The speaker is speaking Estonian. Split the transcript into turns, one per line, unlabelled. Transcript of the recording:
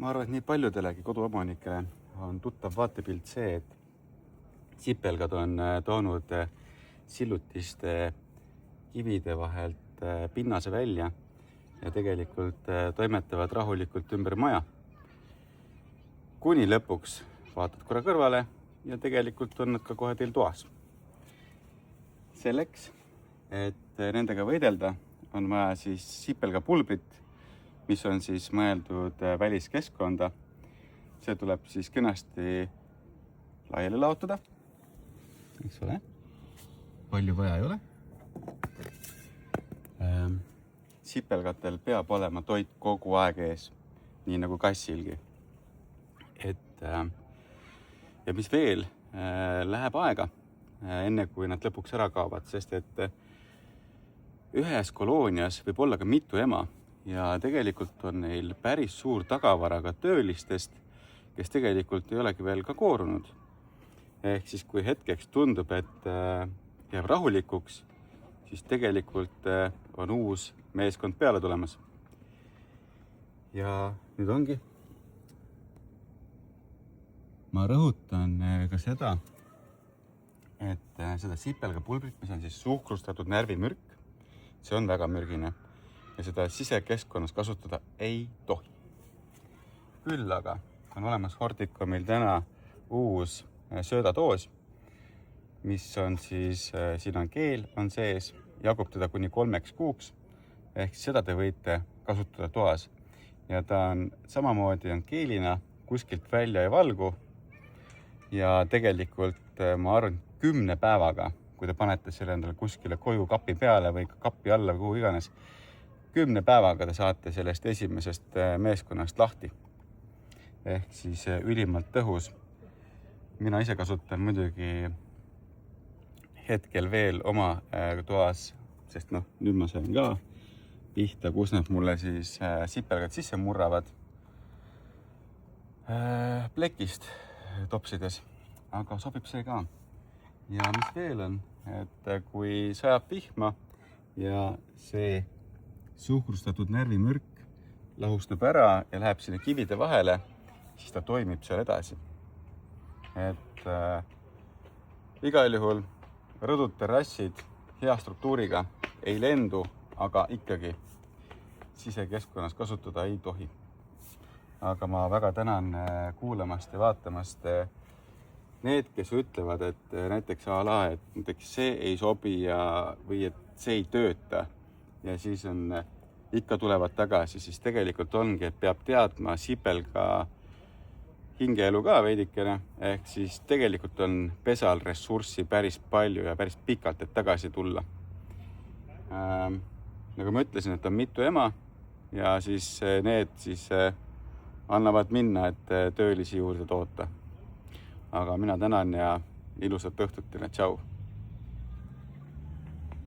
Ma arvan, et nii paljudelegi koduomanikele on tuttav vaatepilt see, et sipelgad on toonud sillutiste kivide vahelt pinnase välja ja tegelikult toimetavad rahulikult ümber maja. Kuni lõpuks vaatad korra kõrvale ja tegelikult on nad ka kohe teil toas. Selleks, et nendega võidelda, on vaja siis sipelgapulbrit, mis on siis mõeldud väliskeskkonda. See tuleb siis kenasti laiali laotada. Eks ole? Palju vaja ei ole. Sipelgatel peab olema toit kogu aeg ees, nii nagu kassilgi. Ja mis veel, läheb aega, enne kui nad lõpuks ära kaovad, sest et ühes koloonias võib olla ka mitu ema ja tegelikult on neil päris suur tagavara ka töölistest, kes tegelikult ei olegi veel ka koorunud. Ehk siis kui hetkeks tundub, et jääb rahulikuks, siis tegelikult on uus meeskond peale tulemas. Ja nüüd ongi. Ma rõhutan ka seda, et seda sipelgapulbrit, mis on siis suhkrustatud närvimürk, see on väga mürgine ja seda sisekeskkonnas kasutada ei tohi. Küll aga on olemas Horticomil täna uus söödadoos, mis on siis, siin on keel on sees, jagub teda kuni 3 kuuks, ehk seda te võite kasutada toas. Ja ta on samamoodi on keelina, kuskilt välja ei valgu ja tegelikult ma arvan 10 päevaga, kui te panete selle endale kuskile koju kapi peale või kapi alla või kuhu iganes, 10 päevaga te saate sellest esimesest meeskonnast lahti. Ehk siis ülimalt tõhus. Mina ise kasutan muidugi hetkel veel oma toas, sest nüüd ma sain ka pihta, kus nad mulle siis sipelgad sisse murravad plekist topsides, aga sobib see ka. Ja mis veel on, et kui sajab vihma ja see suhkrustatud närvimürk lahustub ära ja läheb sinne kivide vahele, siis ta toimib seal edasi. Et igal juhul rõdud terrassid hea struktuuriga ei lendu, aga ikkagi sisekeskkonnas kasutada ei tohi. Aga ma väga tänan kuulamast ja vaatamast need, kes ütlevad, et näiteks et näiteks see ei sobi või et see ei tööta ja siis on ikka tulevad tagasi, siis tegelikult ongi, et peab teadma sipelga hingeelu ka veidikene, ehk siis tegelikult on pesal ressurssi päris palju ja päris pikalt, et tagasi tulla. Nagu ma ütlesin, et on mitu ema ja siis need siis annavad minna, et töölisi juurde toota. Aga mina tänan ja ilusat õhtut teile, tšau!